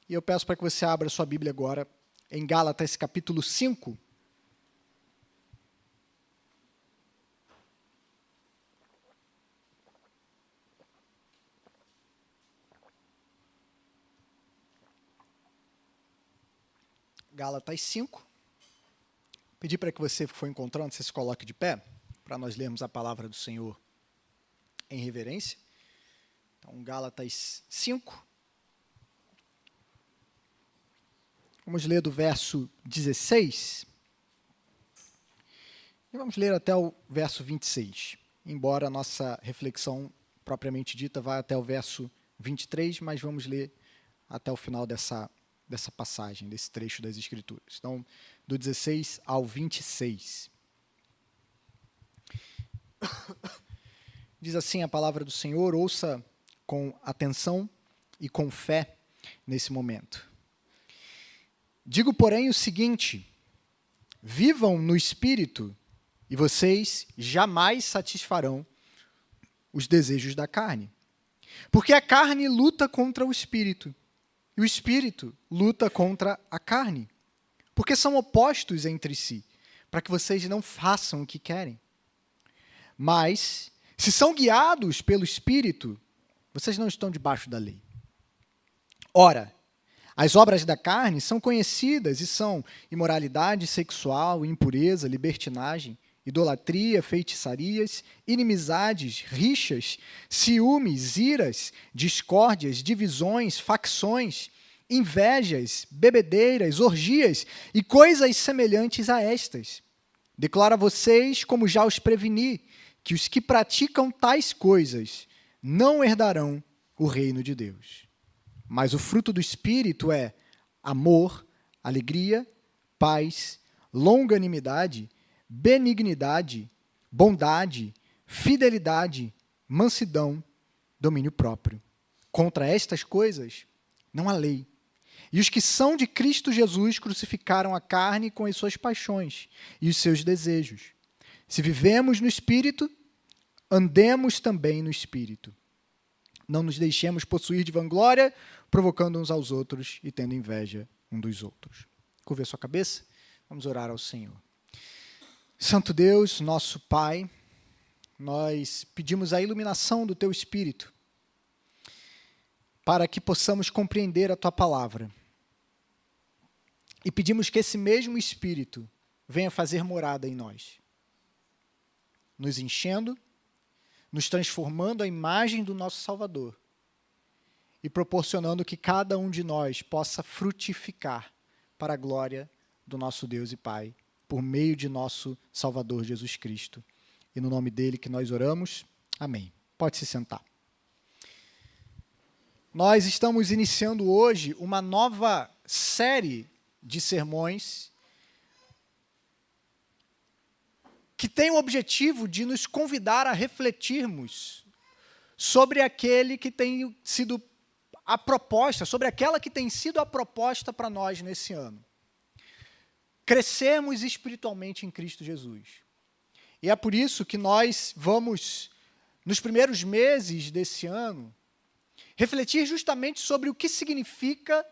E eu peço para que você abra sua Bíblia agora em Gálatas capítulo 5. Gálatas 5. Pedir para que você que for encontrando, você se coloque de pé, para nós lermos a palavra do Senhor em reverência. Então, Gálatas 5. Vamos ler do verso 16 e vamos ler até o verso 26, embora a nossa reflexão propriamente dita vá até o verso 23, mas vamos ler até o final dessa passagem, desse trecho das Escrituras. Então, do 16 ao 26. Diz assim a palavra do Senhor, ouça com atenção e com fé nesse momento. Digo, porém, o seguinte: vivam no Espírito e vocês jamais satisfarão os desejos da carne. Porque a carne luta contra o Espírito e o Espírito luta contra a carne. Porque são opostos entre si, para que vocês não façam o que querem. Mas, se são guiados pelo Espírito, vocês não estão debaixo da lei. Ora, as obras da carne são conhecidas e são imoralidade sexual, impureza, libertinagem, idolatria, feitiçarias, inimizades, rixas, ciúmes, iras, discórdias, divisões, facções, invejas, bebedeiras, orgias e coisas semelhantes a estas. Declaro a vocês, como já os preveni, que os que praticam tais coisas não herdarão o reino de Deus. Mas o fruto do Espírito é amor, alegria, paz, longanimidade, benignidade, bondade, fidelidade, mansidão, domínio próprio. Contra estas coisas não há lei. E os que são de Cristo Jesus crucificaram a carne com as suas paixões e os seus desejos. Se vivemos no Espírito, andemos também no Espírito. Não nos deixemos possuir de vanglória, provocando uns aos outros e tendo inveja um dos outros. Curva a sua cabeça, vamos orar ao Senhor. Santo Deus, nosso Pai, nós pedimos a iluminação do Teu Espírito para que possamos compreender a Tua palavra. E pedimos que esse mesmo Espírito venha fazer morada em nós, nos enchendo, nos transformando à imagem do nosso Salvador e proporcionando que cada um de nós possa frutificar para a glória do nosso Deus e Pai, por meio de nosso Salvador Jesus Cristo. E no nome dele que nós oramos, amém. Pode se sentar. Nós estamos iniciando hoje uma nova série de sermões que tem o objetivo de nos convidar a refletirmos sobre aquele que tem sido a proposta, sobre aquela que tem sido a proposta para nós nesse ano. Crescermos espiritualmente em Cristo Jesus. E é por isso que nós vamos, nos primeiros meses desse ano, refletir justamente sobre o que significa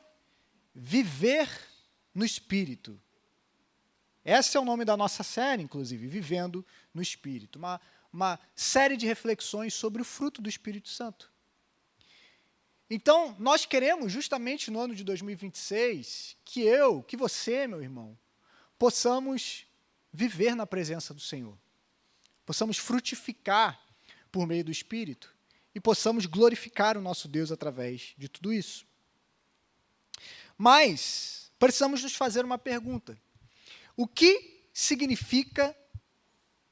viver no Espírito. Esse é o nome da nossa série, inclusive, Vivendo no Espírito. Uma série de reflexões sobre o fruto do Espírito Santo. Então, nós queremos, justamente no ano de 2026, que você, meu irmão, possamos viver na presença do Senhor. Possamos frutificar por meio do Espírito e possamos glorificar o nosso Deus através de tudo isso. Mas precisamos nos fazer uma pergunta. O que significa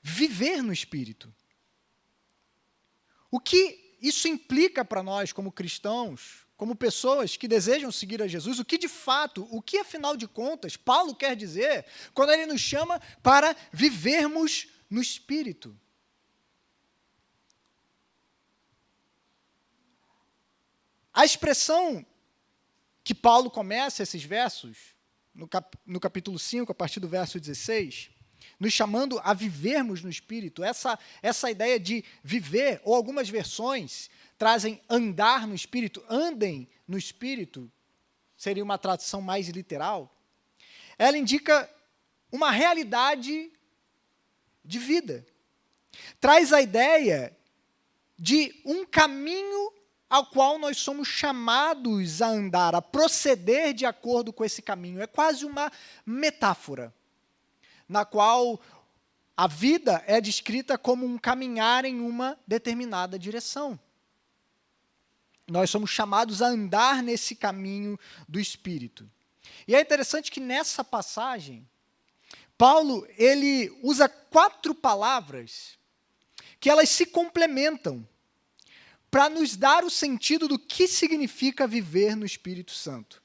viver no Espírito? O que isso implica para nós como cristãos, como pessoas que desejam seguir a Jesus? O que de fato, o que afinal de contas, Paulo quer dizer quando ele nos chama para vivermos no Espírito? A expressão que Paulo começa esses versos, no capítulo 5, a partir do verso 16, nos chamando a vivermos no Espírito, essa ideia de viver, ou algumas versões trazem andar no Espírito, andem no Espírito, seria uma tradução mais literal, ela indica uma realidade de vida. Traz a ideia de um caminho ao qual nós somos chamados a andar, a proceder de acordo com esse caminho. É quase uma metáfora, na qual a vida é descrita como um caminhar em uma determinada direção. Nós somos chamados a andar nesse caminho do Espírito. E é interessante que nessa passagem, Paulo ele usa 4 palavras que elas se complementam para nos dar o sentido do que significa viver no Espírito Santo.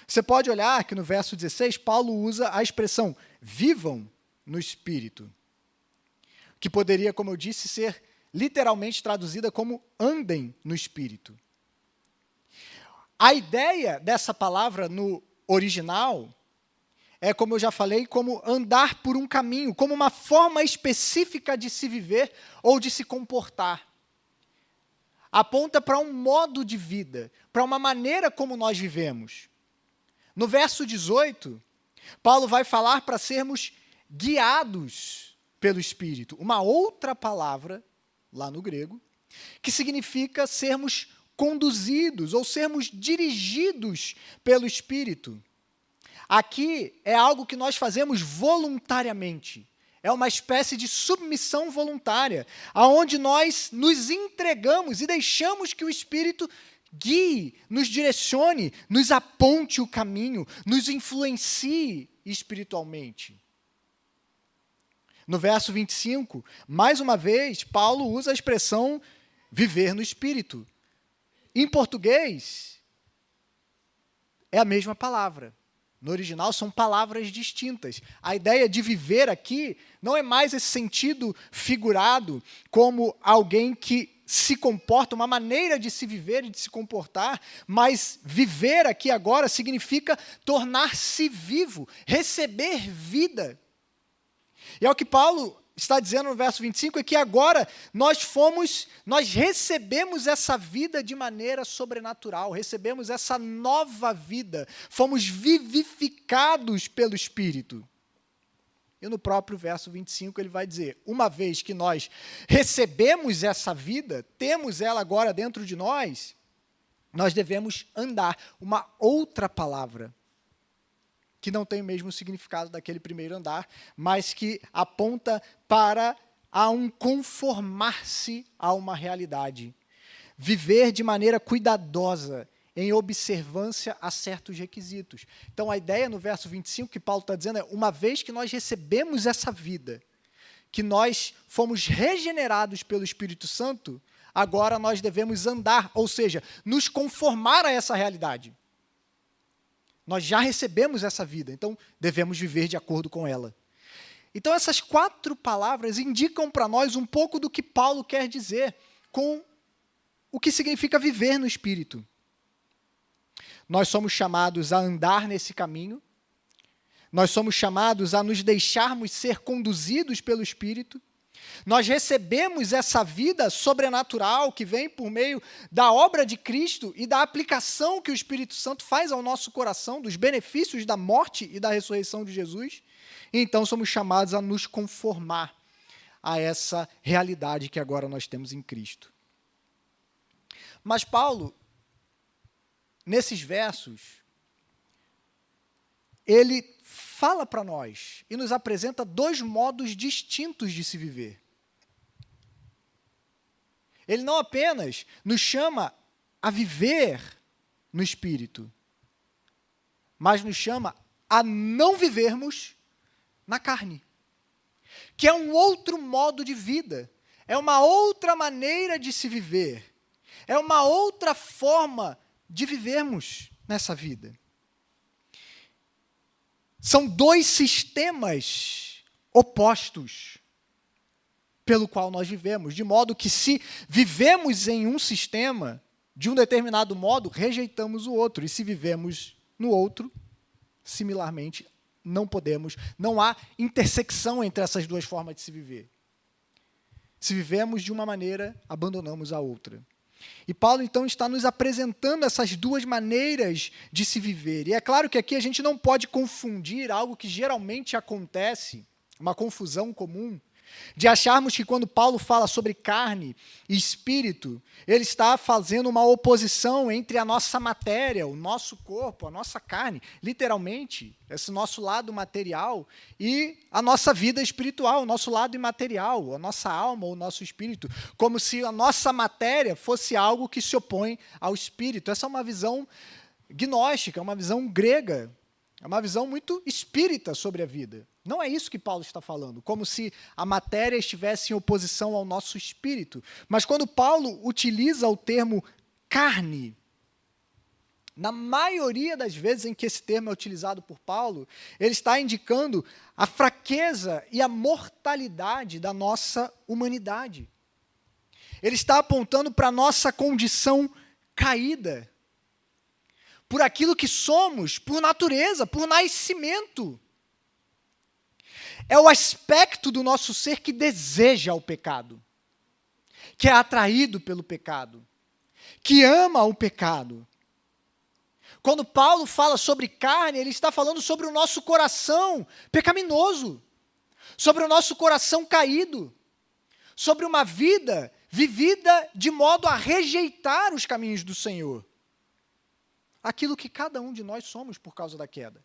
Você pode olhar que no verso 16, Paulo usa a expressão vivam no Espírito, que poderia, como eu disse, ser literalmente traduzida como andem no Espírito. A ideia dessa palavra no original é, como eu já falei, como andar por um caminho, como uma forma específica de se viver ou de se comportar. Aponta para um modo de vida, para uma maneira como nós vivemos. No verso 18, Paulo vai falar para sermos guiados pelo Espírito. Uma outra palavra, lá no grego, que significa sermos conduzidos ou sermos dirigidos pelo Espírito. Aqui é algo que nós fazemos voluntariamente. É uma espécie de submissão voluntária, aonde nós nos entregamos e deixamos que o Espírito guie, nos direcione, nos aponte o caminho, nos influencie espiritualmente. No verso 25, mais uma vez, Paulo usa a expressão viver no Espírito. Em português, é a mesma palavra. No original, são palavras distintas. A ideia de viver aqui não é mais esse sentido figurado como alguém que se comporta, uma maneira de se viver e de se comportar, mas viver aqui agora significa tornar-se vivo, receber vida. E é o que Paulo está dizendo no verso 25, é que agora nós recebemos essa vida de maneira sobrenatural, recebemos essa nova vida, fomos vivificados pelo Espírito. E no próprio verso 25 ele vai dizer, uma vez que nós recebemos essa vida, temos ela agora dentro de nós, nós devemos andar. Uma outra palavra, que não tem o mesmo significado daquele primeiro andar, mas que aponta para a um conformar-se a uma realidade. Viver de maneira cuidadosa, em observância a certos requisitos. Então, a ideia no verso 25 que Paulo está dizendo é, uma vez que nós recebemos essa vida, que nós fomos regenerados pelo Espírito Santo, agora nós devemos andar, ou seja, nos conformar a essa realidade. Nós já recebemos essa vida, então devemos viver de acordo com ela. Então, essas 4 palavras indicam para nós um pouco do que Paulo quer dizer com o que significa viver no Espírito. Nós somos chamados a andar nesse caminho, nós somos chamados a nos deixarmos ser conduzidos pelo Espírito, nós recebemos essa vida sobrenatural que vem por meio da obra de Cristo e da aplicação que o Espírito Santo faz ao nosso coração, dos benefícios da morte e da ressurreição de Jesus. E então somos chamados a nos conformar a essa realidade que agora nós temos em Cristo. Mas Paulo, nesses versos, ele fala para nós e nos apresenta 2 modos distintos de se viver. Ele não apenas nos chama a viver no Espírito, mas nos chama a não vivermos na carne, que é um outro modo de vida, é uma outra maneira de se viver, é uma outra forma de vivermos nessa vida. São 2 sistemas opostos pelo qual nós vivemos, de modo que se vivemos em um sistema, de um determinado modo, rejeitamos o outro, e se vivemos no outro, similarmente, não há intersecção entre essas 2 formas de se viver. Se vivemos de uma maneira, abandonamos a outra. E Paulo, então, está nos apresentando essas duas maneiras de se viver. E é claro que aqui a gente não pode confundir algo que geralmente acontece, uma confusão comum, de acharmos que quando Paulo fala sobre carne e espírito, ele está fazendo uma oposição entre a nossa matéria, o nosso corpo, a nossa carne, literalmente, esse nosso lado material, e a nossa vida espiritual, o nosso lado imaterial, a nossa alma, o nosso espírito, como se a nossa matéria fosse algo que se opõe ao espírito. Essa é uma visão gnóstica, é uma visão grega, é uma visão muito espírita sobre a vida. Não é isso que Paulo está falando, como se a matéria estivesse em oposição ao nosso espírito. Mas quando Paulo utiliza o termo carne, na maioria das vezes em que esse termo é utilizado por Paulo, ele está indicando a fraqueza e a mortalidade da nossa humanidade. Ele está apontando para a nossa condição caída, por aquilo que somos, por natureza, por nascimento. É o aspecto do nosso ser que deseja o pecado, que é atraído pelo pecado, que ama o pecado. Quando Paulo fala sobre carne, ele está falando sobre o nosso coração pecaminoso, sobre o nosso coração caído, sobre uma vida vivida de modo a rejeitar os caminhos do Senhor. Aquilo que cada um de nós somos por causa da queda.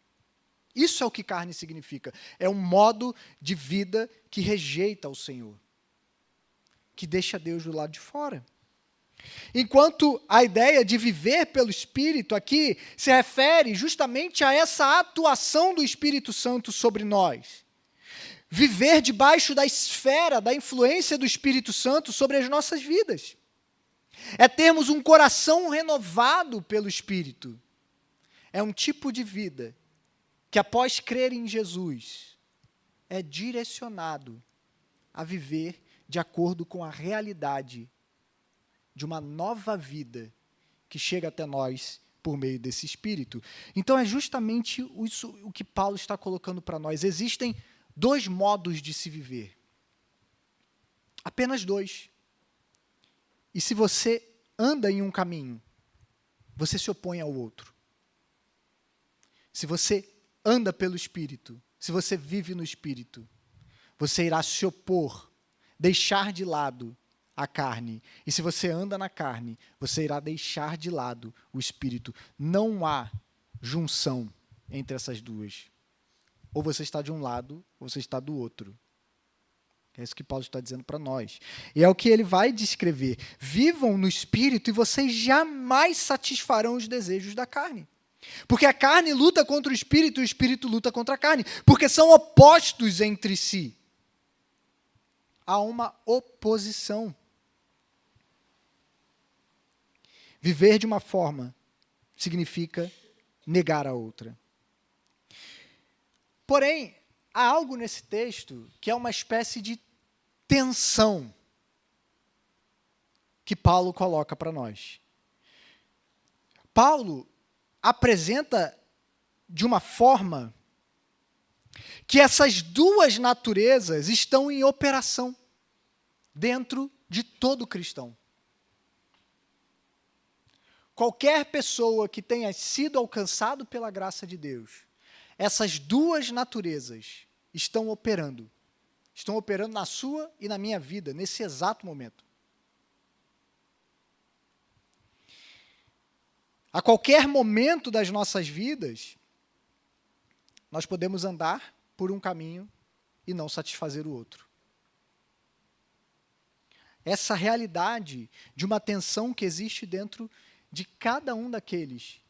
Isso é o que carne significa. É um modo de vida que rejeita o Senhor, que deixa Deus do lado de fora. Enquanto a ideia de viver pelo Espírito aqui se refere justamente a essa atuação do Espírito Santo sobre nós. Viver debaixo da esfera, da influência do Espírito Santo sobre as nossas vidas. É termos um coração renovado pelo Espírito. É um tipo de vida que, após crer em Jesus, é direcionado a viver de acordo com a realidade de uma nova vida que chega até nós por meio desse Espírito. Então, é justamente isso o que Paulo está colocando para nós. Existem dois modos de se viver. Apenas dois. E se você anda em um caminho, você se opõe ao outro. Se você anda pelo Espírito, se você vive no Espírito, você irá se opor, deixar de lado a carne. E se você anda na carne, você irá deixar de lado o Espírito. Não há junção entre essas duas. Ou você está de um lado, ou você está do outro. É isso que Paulo está dizendo para nós. E é o que ele vai descrever. Vivam no Espírito e vocês jamais satisfarão os desejos da carne. Porque a carne luta contra o Espírito e o Espírito luta contra a carne. Porque são opostos entre si. Há uma oposição. Viver de uma forma significa negar a outra. Porém, há algo nesse texto que é uma espécie de tensão que Paulo coloca para nós. Paulo apresenta de uma forma que essas duas naturezas estão em operação dentro de todo cristão. Qualquer pessoa que tenha sido alcançado pela graça de Deus, essas duas naturezas estão operando na sua e na minha vida, nesse exato momento. A qualquer momento das nossas vidas, nós podemos andar por um caminho e não satisfazer o outro. Essa realidade de uma tensão que existe dentro de cada um daqueles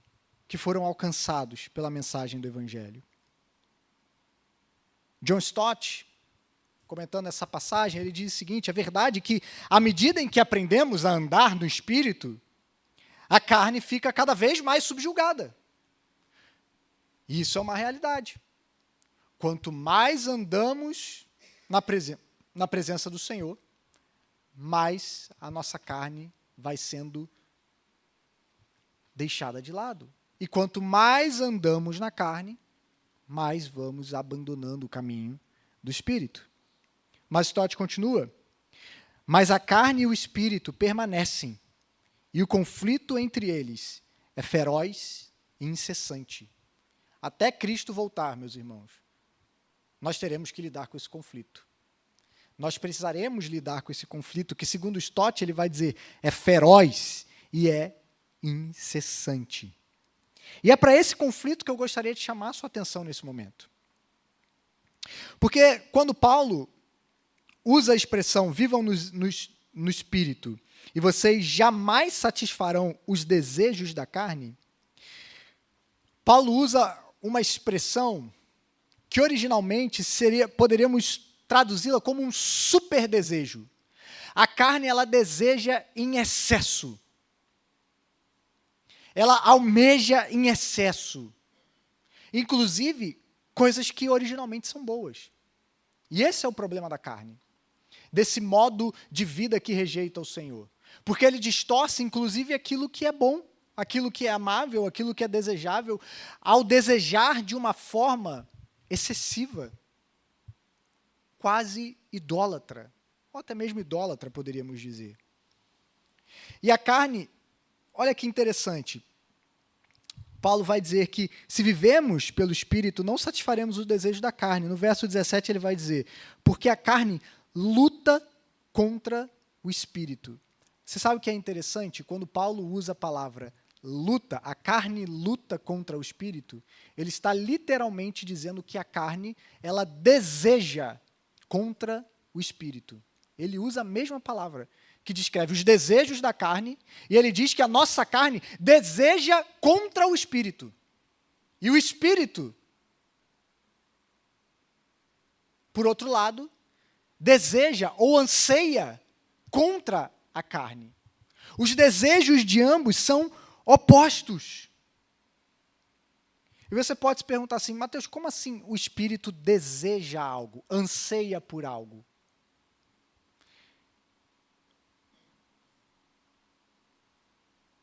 que foram alcançados pela mensagem do Evangelho. John Stott, comentando essa passagem, ele diz o seguinte: é verdade que, à medida em que aprendemos a andar no Espírito, a carne fica cada vez mais subjugada. E isso é uma realidade. Quanto mais andamos na presença do Senhor, mais a nossa carne vai sendo deixada de lado. E quanto mais andamos na carne, mais vamos abandonando o caminho do Espírito. Mas Stott continua: mas a carne e o Espírito permanecem, e o conflito entre eles é feroz e incessante. Até Cristo voltar, meus irmãos, nós teremos que lidar com esse conflito. Nós precisaremos lidar com esse conflito, que segundo Stott, ele vai dizer, é feroz e é incessante. E é para esse conflito que eu gostaria de chamar a sua atenção nesse momento. Porque quando Paulo usa a expressão vivam no Espírito e vocês jamais satisfarão os desejos da carne, Paulo usa uma expressão que originalmente poderíamos traduzi-la como um super desejo. A carne, ela deseja em excesso. Ela almeja em excesso. Inclusive, coisas que originalmente são boas. E esse é o problema da carne. Desse modo de vida que rejeita o Senhor. Porque ele distorce, inclusive, aquilo que é bom, aquilo que é amável, aquilo que é desejável, ao desejar de uma forma excessiva, quase idólatra, ou até mesmo idólatra, poderíamos dizer. E a carne, olha que interessante, Paulo vai dizer que se vivemos pelo Espírito, não satisfaremos os desejos da carne. No verso 17 ele vai dizer, porque a carne luta contra o Espírito. Você sabe o que é interessante? Quando Paulo usa a palavra luta, a carne luta contra o Espírito, ele está literalmente dizendo que a carne, ela deseja contra o Espírito. Ele usa a mesma palavra, que descreve os desejos da carne, e ele diz que a nossa carne deseja contra o Espírito. E o Espírito, por outro lado, deseja ou anseia contra a carne. Os desejos de ambos são opostos. E você pode se perguntar assim, Mateus, como assim o Espírito deseja algo, anseia por algo?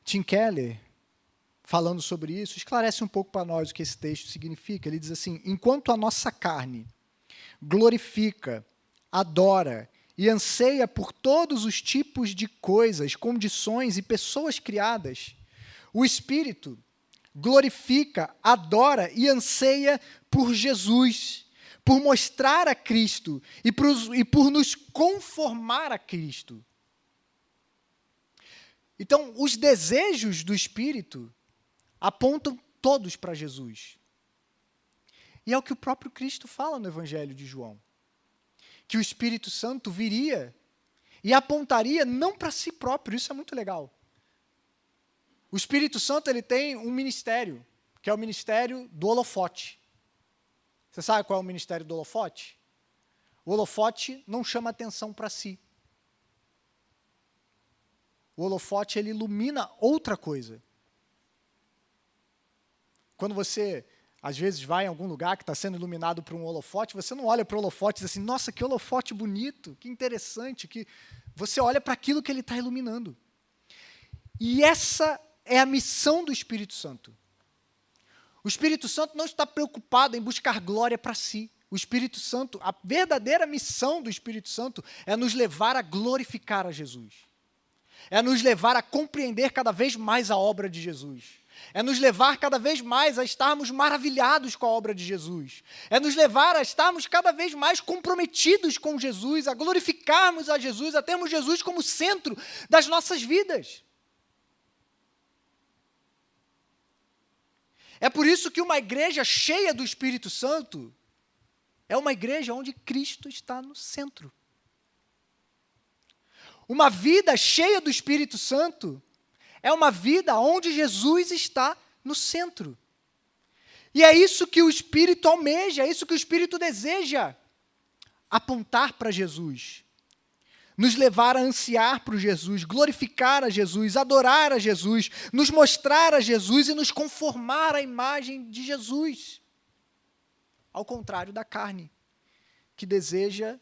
Tim Keller, falando sobre isso, esclarece um pouco para nós o que esse texto significa. Ele diz assim, enquanto a nossa carne glorifica, adora e anseia por todos os tipos de coisas, condições e pessoas criadas, o Espírito glorifica, adora e anseia por Jesus, por mostrar a Cristo e por nos conformar a Cristo. Então, os desejos do Espírito apontam todos para Jesus. E é o que o próprio Cristo fala no Evangelho de João. Que o Espírito Santo viria e apontaria não para si próprio, isso é muito legal. O Espírito Santo ele tem um ministério, que é o ministério do holofote. Você sabe qual é o ministério do holofote? O holofote não chama atenção para si. O holofote ele ilumina outra coisa. Quando você, às vezes, vai em algum lugar que está sendo iluminado por um holofote, você não olha para o holofote e diz assim, nossa, que holofote bonito, que interessante, que você olha para aquilo que ele está iluminando. E essa é a missão do Espírito Santo. O Espírito Santo não está preocupado em buscar glória para si. O Espírito Santo, a verdadeira missão do Espírito Santo é nos levar a glorificar a Jesus. É nos levar a compreender cada vez mais a obra de Jesus. É nos levar cada vez mais a estarmos maravilhados com a obra de Jesus. É nos levar a estarmos cada vez mais comprometidos com Jesus, a glorificarmos a Jesus, a termos Jesus como centro das nossas vidas. É por isso que uma igreja cheia do Espírito Santo é uma igreja onde Cristo está no centro. Uma vida cheia do Espírito Santo é uma vida onde Jesus está no centro. E é isso que o Espírito almeja, é isso que o Espírito deseja, apontar para Jesus, nos levar a ansiar por Jesus, glorificar a Jesus, adorar a Jesus, nos mostrar a Jesus e nos conformar à imagem de Jesus. Ao contrário da carne, que deseja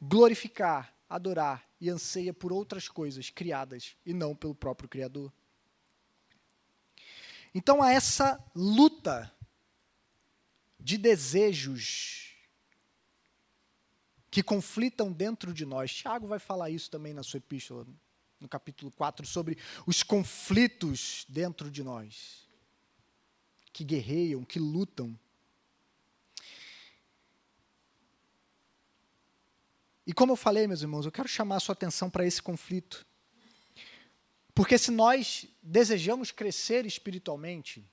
glorificar, adorar e anseia por outras coisas criadas e não pelo próprio Criador. Então, há essa luta de desejos que conflitam dentro de nós. Tiago vai falar isso também na sua epístola, no capítulo 4, sobre os conflitos dentro de nós, que guerreiam, que lutam. E como eu falei, meus irmãos, eu quero chamar a sua atenção para esse conflito. Porque se nós desejamos crescer espiritualmente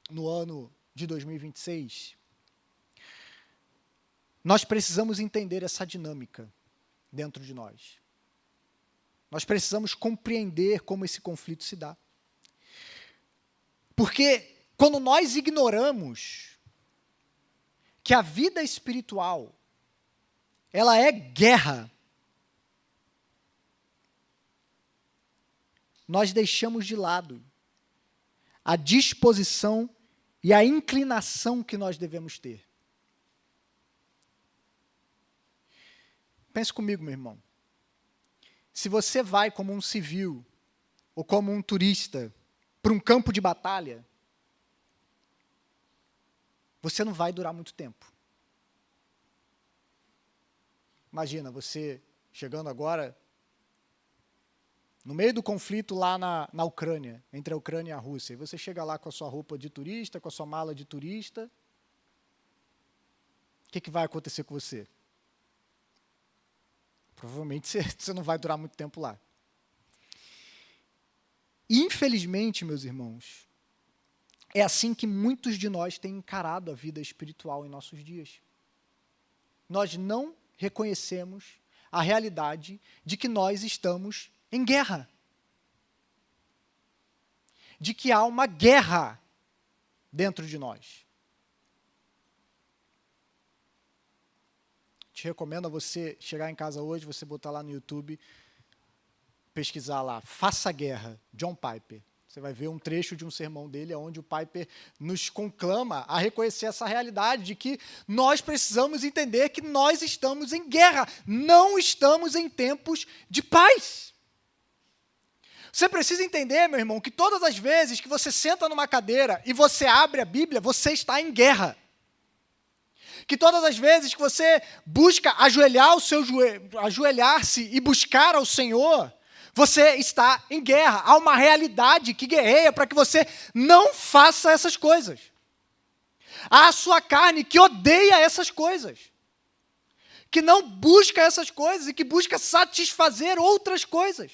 no ano de 2026, nós precisamos entender essa dinâmica dentro de nós. Nós precisamos compreender como esse conflito se dá. Porque quando nós ignoramos que a vida espiritual, ela é guerra, nós deixamos de lado a disposição e a inclinação que nós devemos ter. Pense comigo, meu irmão. Se você vai como um civil ou como um turista para um campo de batalha, você não vai durar muito tempo. Imagina, você chegando agora no meio do conflito lá na Ucrânia, entre a Ucrânia e a Rússia, e você chega lá com a sua roupa de turista, com a sua mala de turista, o que vai acontecer com você? Provavelmente você não vai durar muito tempo lá. Infelizmente, meus irmãos, é assim que muitos de nós têm encarado a vida espiritual em nossos dias. Nós não reconhecemos a realidade de que nós estamos em guerra. De que há uma guerra dentro de nós. Te recomendo a você chegar em casa hoje, você botar lá no YouTube, pesquisar lá, Faça Guerra, John Piper. Você vai ver um trecho de um sermão dele, onde o Piper nos conclama a reconhecer essa realidade de que nós precisamos entender que nós estamos em guerra, não estamos em tempos de paz. Você precisa entender, meu irmão, que todas as vezes que você senta numa cadeira e você abre a Bíblia, você está em guerra. Que todas as vezes que você busca ajoelhar-se e buscar ao Senhor, você está em guerra. Há uma realidade que guerreia para que você não faça essas coisas. Há a sua carne que odeia essas coisas, que não busca essas coisas e que busca satisfazer outras coisas.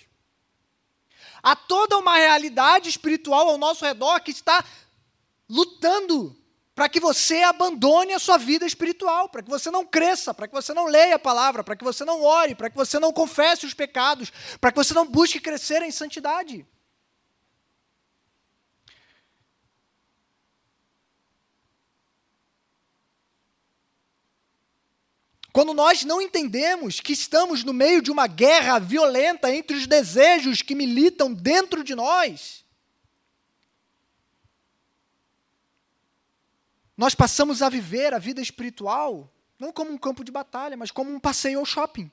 Há toda uma realidade espiritual ao nosso redor que está lutando para que você abandone a sua vida espiritual, para que você não cresça, para que você não leia a palavra, para que você não ore, para que você não confesse os pecados, para que você não busque crescer em santidade. Quando nós não entendemos que estamos no meio de uma guerra violenta entre os desejos que militam dentro de nós, nós passamos a viver a vida espiritual não como um campo de batalha, mas como um passeio ao shopping.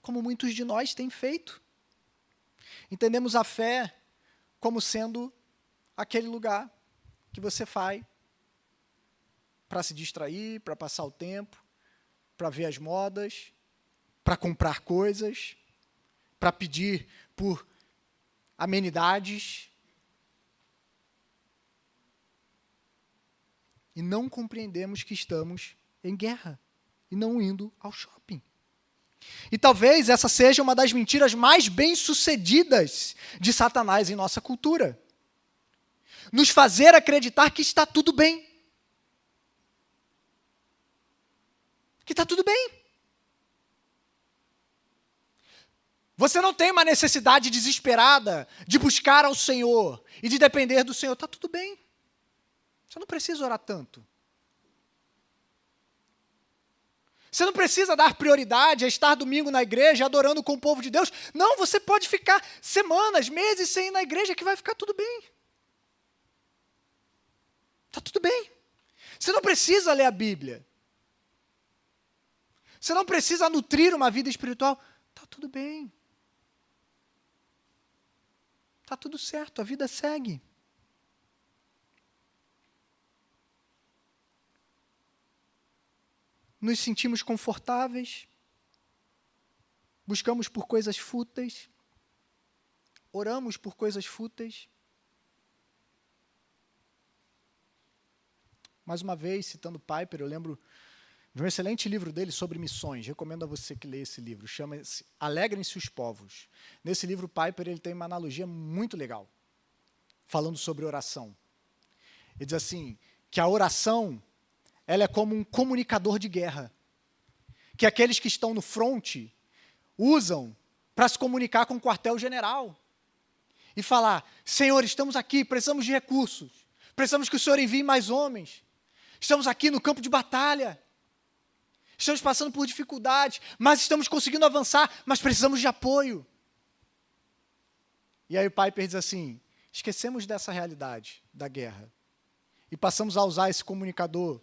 Como muitos de nós têm feito. Entendemos a fé como sendo aquele lugar que você vai para se distrair, para passar o tempo, para ver as modas, para comprar coisas, para pedir por amenidades. E não compreendemos que estamos em guerra e não indo ao shopping. E talvez essa seja uma das mentiras mais bem-sucedidas de Satanás em nossa cultura. Nos fazer acreditar que está tudo bem. Que está tudo bem. Você não tem uma necessidade desesperada de buscar ao Senhor e de depender do Senhor. Está tudo bem. Você não precisa orar tanto. Você não precisa dar prioridade a estar domingo na igreja, adorando com o povo de Deus. Não, você pode ficar semanas, meses sem ir na igreja, que vai ficar tudo bem. Está tudo bem. Você não precisa ler a Bíblia. Você não precisa nutrir uma vida espiritual. Está tudo bem. Está tudo certo, a vida segue. Nos sentimos confortáveis, buscamos por coisas fúteis, oramos por coisas fúteis. Mais uma vez, citando Piper, eu lembro de um excelente livro dele sobre missões. Recomendo a você que leia esse livro. Chama-se Alegrem-se os Povos. Nesse livro, Piper ele tem uma analogia muito legal, falando sobre oração. Ele diz assim, que a oração ela é como um comunicador de guerra, que aqueles que estão no fronte usam para se comunicar com o quartel-general e falar, Senhor, estamos aqui, precisamos de recursos, precisamos que o Senhor envie mais homens, estamos aqui no campo de batalha, estamos passando por dificuldades, mas estamos conseguindo avançar, mas precisamos de apoio. E aí o Piper diz assim, esquecemos dessa realidade da guerra e passamos a usar esse comunicador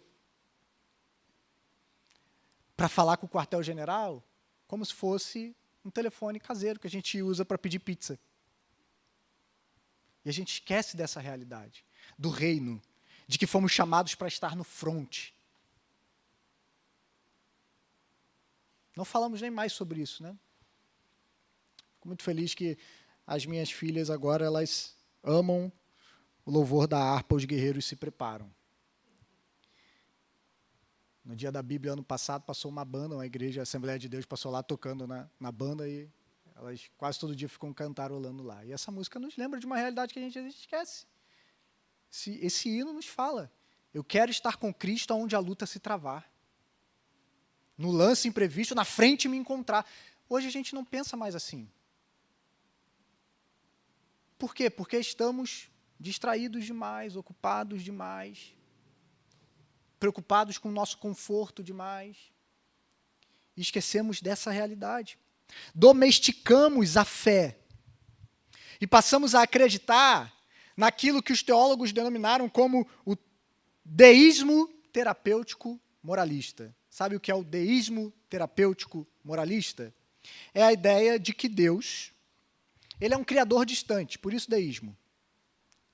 para falar com o quartel-general como se fosse um telefone caseiro que a gente usa para pedir pizza. E a gente esquece dessa realidade, do reino, de que fomos chamados para estar no fronte. Não falamos nem mais sobre isso, né? Fico muito feliz que as minhas filhas agora, elas amam o louvor da harpa, os guerreiros se preparam. No dia da Bíblia, ano passado, passou uma banda, uma igreja, a Assembleia de Deus, passou lá tocando na banda e elas quase todo dia ficam cantarolando lá. E essa música nos lembra de uma realidade que a gente esquece. Esse hino nos fala, eu quero estar com Cristo onde a luta se travar. No lance imprevisto, na frente me encontrar. Hoje a gente não pensa mais assim. Por quê? Porque estamos distraídos demais, ocupados demais, preocupados com o nosso conforto demais, e esquecemos dessa realidade. Domesticamos a fé e passamos a acreditar naquilo que os teólogos denominaram como o deísmo terapêutico moralista. Sabe o que é o deísmo terapêutico moralista? É a ideia de que Deus, ele é um criador distante, por isso deísmo.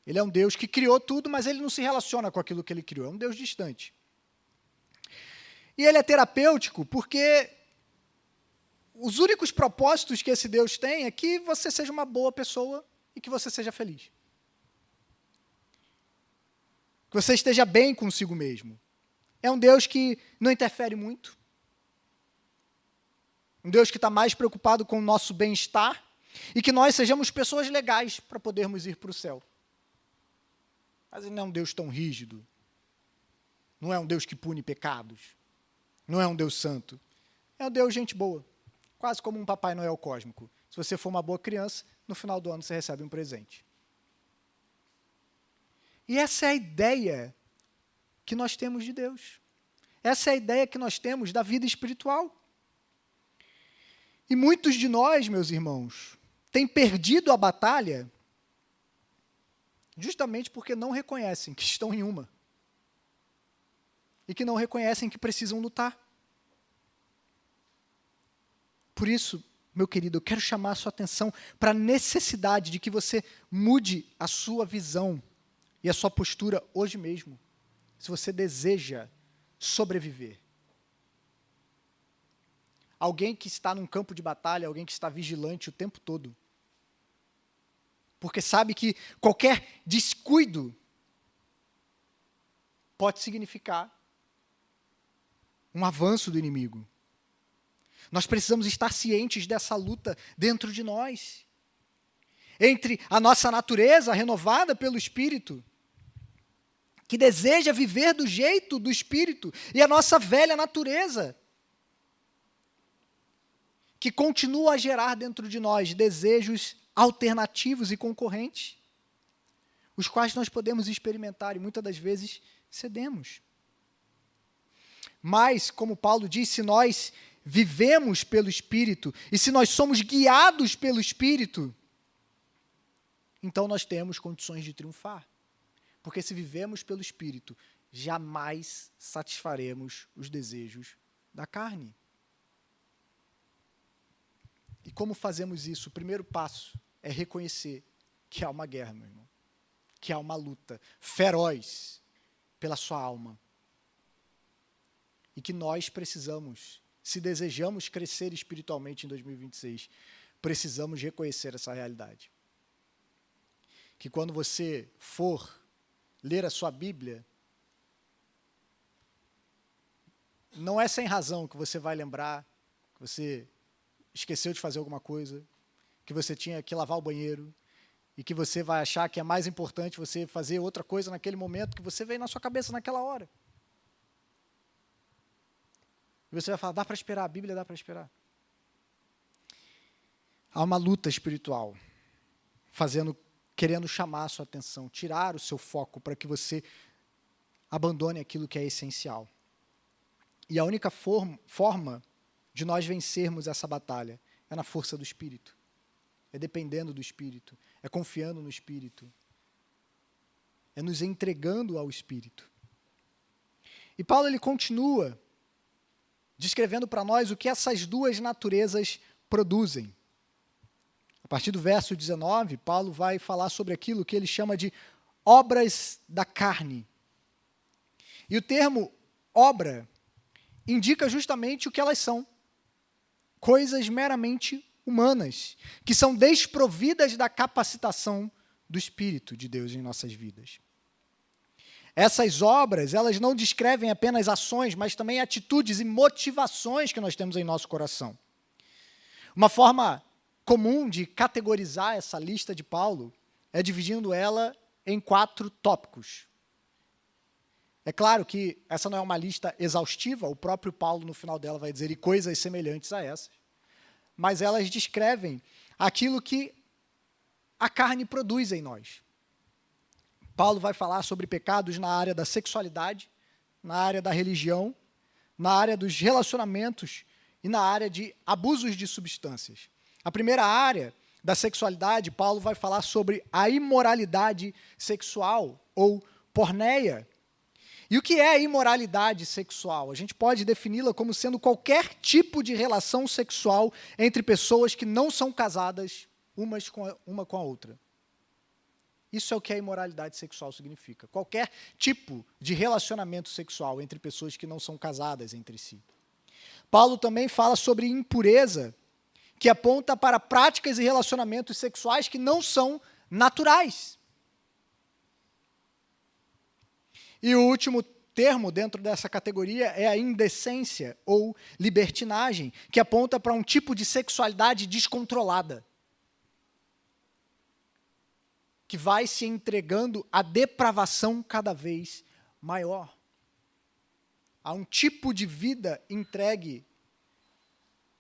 Ele é um Deus que criou tudo, mas ele não se relaciona com aquilo que ele criou, é um Deus distante. E ele é terapêutico porque os únicos propósitos que esse Deus tem é que você seja uma boa pessoa e que você seja feliz. Que você esteja bem consigo mesmo. É um Deus que não interfere muito. Um Deus que está mais preocupado com o nosso bem-estar e que nós sejamos pessoas legais para podermos ir para o céu. Mas ele não é um Deus tão rígido. Não é um Deus que pune pecados. Não é um Deus santo. É um Deus gente boa. Quase como um Papai Noel cósmico. Se você for uma boa criança, no final do ano você recebe um presente. E essa é a ideia que nós temos de Deus. Essa é a ideia que nós temos da vida espiritual. E muitos de nós, meus irmãos, têm perdido a batalha justamente porque não reconhecem que estão em uma. E que não reconhecem que precisam lutar. Por isso, meu querido, eu quero chamar a sua atenção para a necessidade de que você mude a sua visão e a sua postura hoje mesmo, se você deseja sobreviver. Alguém que está num campo de batalha, alguém que está vigilante o tempo todo, porque sabe que qualquer descuido pode significar um avanço do inimigo. Nós precisamos estar cientes dessa luta dentro de nós. Entre a nossa natureza renovada pelo Espírito, que deseja viver do jeito do Espírito, e a nossa velha natureza, que continua a gerar dentro de nós desejos alternativos e concorrentes, os quais nós podemos experimentar e muitas das vezes cedemos. Mas, como Paulo disse, se nós vivemos pelo Espírito e se nós somos guiados pelo Espírito, então nós temos condições de triunfar. Porque se vivemos pelo Espírito, jamais satisfaremos os desejos da carne. E como fazemos isso? O primeiro passo é reconhecer que há uma guerra, meu irmão. Que há uma luta feroz pela sua alma. E que nós precisamos se desejamos crescer espiritualmente em 2026, precisamos reconhecer essa realidade. Que quando você for ler a sua Bíblia, não é sem razão que você vai lembrar que você esqueceu de fazer alguma coisa, que você tinha que lavar o banheiro, e que você vai achar que é mais importante você fazer outra coisa naquele momento que você veio na sua cabeça naquela hora. E você vai falar, dá para esperar, a Bíblia dá para esperar. Há uma luta espiritual, querendo chamar a sua atenção, tirar o seu foco para que você abandone aquilo que é essencial. E a única forma de nós vencermos essa batalha é na força do Espírito. É dependendo do Espírito, é confiando no Espírito, é nos entregando ao Espírito. E Paulo ele continua descrevendo para nós o que essas duas naturezas produzem. A partir do verso 19, Paulo vai falar sobre aquilo que ele chama de obras da carne. E o termo obra indica justamente o que elas são. Coisas meramente humanas, que são desprovidas da capacitação do Espírito de Deus em nossas vidas. Essas obras, elas não descrevem apenas ações, mas também atitudes e motivações que nós temos em nosso coração. Uma forma comum de categorizar essa lista de Paulo é dividindo ela em 4 tópicos. É claro que essa não é uma lista exaustiva, o próprio Paulo no final dela vai dizer, e coisas semelhantes a essas, mas elas descrevem aquilo que a carne produz em nós. Paulo vai falar sobre pecados na área da sexualidade, na área da religião, na área dos relacionamentos e na área de abusos de substâncias. A primeira área da sexualidade, Paulo vai falar sobre a imoralidade sexual, ou porneia. E o que é imoralidade sexual? A gente pode defini-la como sendo qualquer tipo de relação sexual entre pessoas que não são casadas uma com a outra. Isso é o que a imoralidade sexual significa. Qualquer tipo de relacionamento sexual entre pessoas que não são casadas entre si. Paulo também fala sobre impureza, que aponta para práticas e relacionamentos sexuais que não são naturais. E o último termo dentro dessa categoria é a indecência ou libertinagem, que aponta para um tipo de sexualidade descontrolada, que vai se entregando à depravação cada vez maior. Há um tipo de vida entregue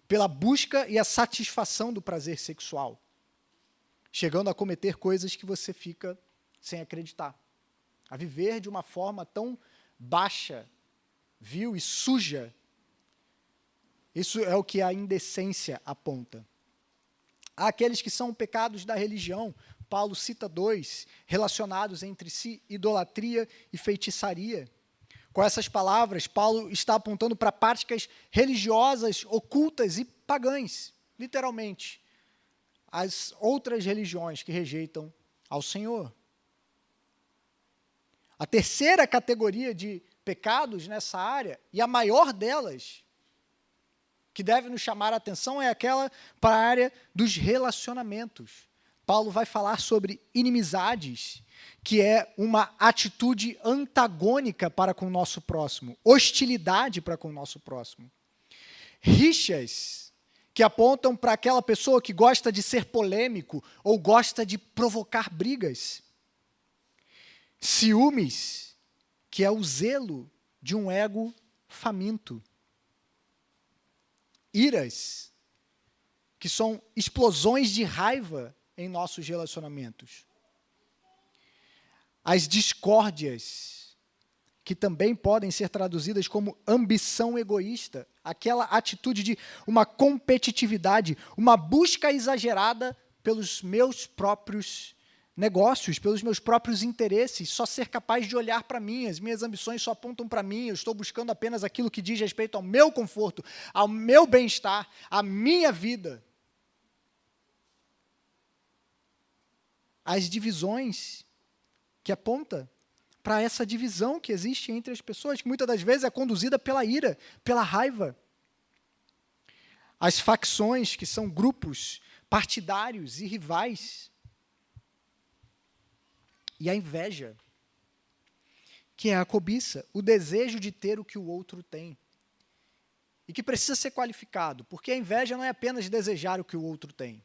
pela busca e a satisfação do prazer sexual, chegando a cometer coisas que você fica sem acreditar. A viver de uma forma tão baixa, vil e suja. Isso é o que a indecência aponta. Há aqueles que são pecados da religião. Paulo cita 2, relacionados entre si, idolatria e feitiçaria. Com essas palavras, Paulo está apontando para práticas religiosas, ocultas e pagãs, literalmente, as outras religiões que rejeitam ao Senhor. A terceira categoria de pecados nessa área, e a maior delas, que deve nos chamar a atenção, é aquela para a área dos relacionamentos. Paulo vai falar sobre inimizades, que é uma atitude antagônica para com o nosso próximo, hostilidade para com o nosso próximo. Rixas, que apontam para aquela pessoa que gosta de ser polêmico ou gosta de provocar brigas. Ciúmes, que é o zelo de um ego faminto. Iras, que são explosões de raiva em nossos relacionamentos. As discórdias, que também podem ser traduzidas como ambição egoísta, aquela atitude de uma competitividade, uma busca exagerada pelos meus próprios negócios, pelos meus próprios interesses, só ser capaz de olhar para mim, as minhas ambições só apontam para mim, eu estou buscando apenas aquilo que diz respeito ao meu conforto, ao meu bem-estar, à minha vida. As divisões que aponta para essa divisão que existe entre as pessoas, que muitas das vezes é conduzida pela ira, pela raiva. as facções, que são grupos partidários e rivais, e a inveja, que é a cobiça, o desejo de ter o que o outro tem, e que precisa ser qualificado, porque a inveja não é apenas desejar o que o outro tem,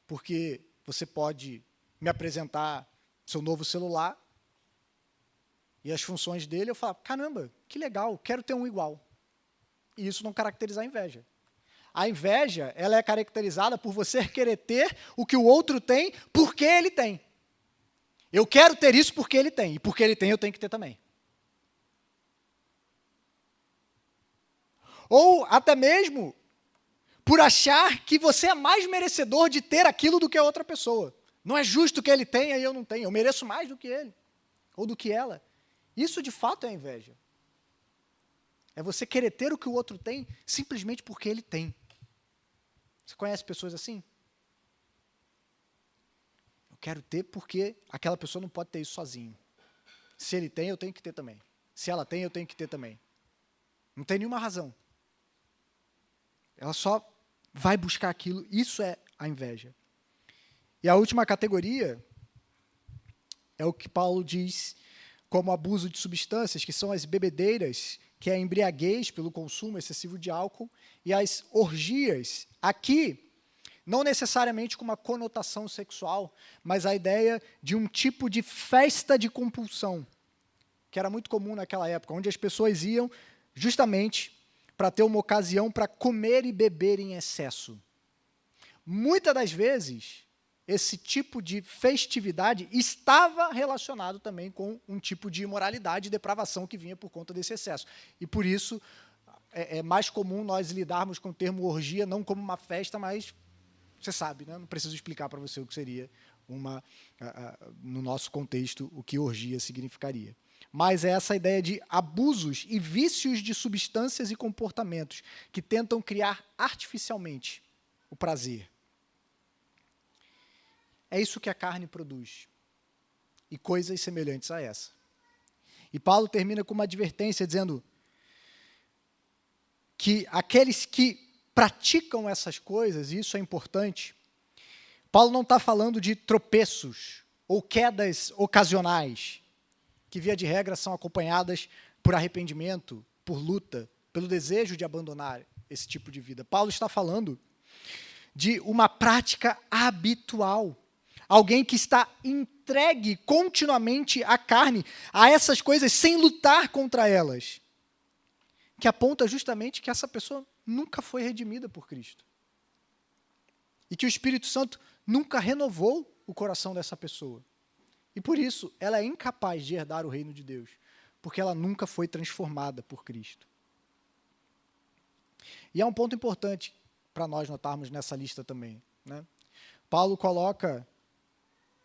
porque você pode me apresentar seu novo celular e as funções dele, eu falo, caramba, que legal, quero ter um igual. E isso não caracteriza a inveja. A inveja, ela é caracterizada por você querer ter o que o outro tem porque ele tem. Eu quero ter isso porque ele tem, e porque ele tem, eu tenho que ter também. Ou até mesmo por achar que você é mais merecedor de ter aquilo do que a outra pessoa. Não é justo que ele tenha e eu não tenho, eu mereço mais do que ele, ou do que ela. Isso, de fato, é inveja. É você querer ter o que o outro tem simplesmente porque ele tem. Você conhece pessoas assim? Eu quero ter porque aquela pessoa não pode ter isso sozinho. Se ele tem, eu tenho que ter também. Se ela tem, eu tenho que ter também. Não tem nenhuma razão. Ela só vai buscar aquilo. Isso é a inveja. E a última categoria é o que Paulo diz como abuso de substâncias, que são as bebedeiras, que é a embriaguez pelo consumo excessivo de álcool, e as orgias. Aqui, não necessariamente com uma conotação sexual, mas a ideia de um tipo de festa de compulsão, que era muito comum naquela época, onde as pessoas iam justamente para ter uma ocasião para comer e beber em excesso. Muitas das vezes, esse tipo de festividade estava relacionado também com um tipo de imoralidade e depravação que vinha por conta desse excesso. E por isso é mais comum nós lidarmos com o termo orgia não como uma festa, mas você sabe, né? Não preciso explicar para você o que seria no nosso contexto, o que orgia significaria. Mas é essa ideia de abusos e vícios de substâncias e comportamentos que tentam criar artificialmente o prazer. É isso que a carne produz. E coisas semelhantes a essa. E Paulo termina com uma advertência dizendo que aqueles que praticam essas coisas, e isso é importante, Paulo não está falando de tropeços ou quedas ocasionais, que via de regra são acompanhadas por arrependimento, por luta, pelo desejo de abandonar esse tipo de vida. Paulo está falando de uma prática habitual. Alguém que está entregue continuamente à carne, a essas coisas, sem lutar contra elas. Que aponta justamente que essa pessoa nunca foi redimida por Cristo. E que o Espírito Santo nunca renovou o coração dessa pessoa. E por isso, ela é incapaz de herdar o reino de Deus, porque ela nunca foi transformada por Cristo. E é um ponto importante para nós notarmos nessa lista também, né? Paulo coloca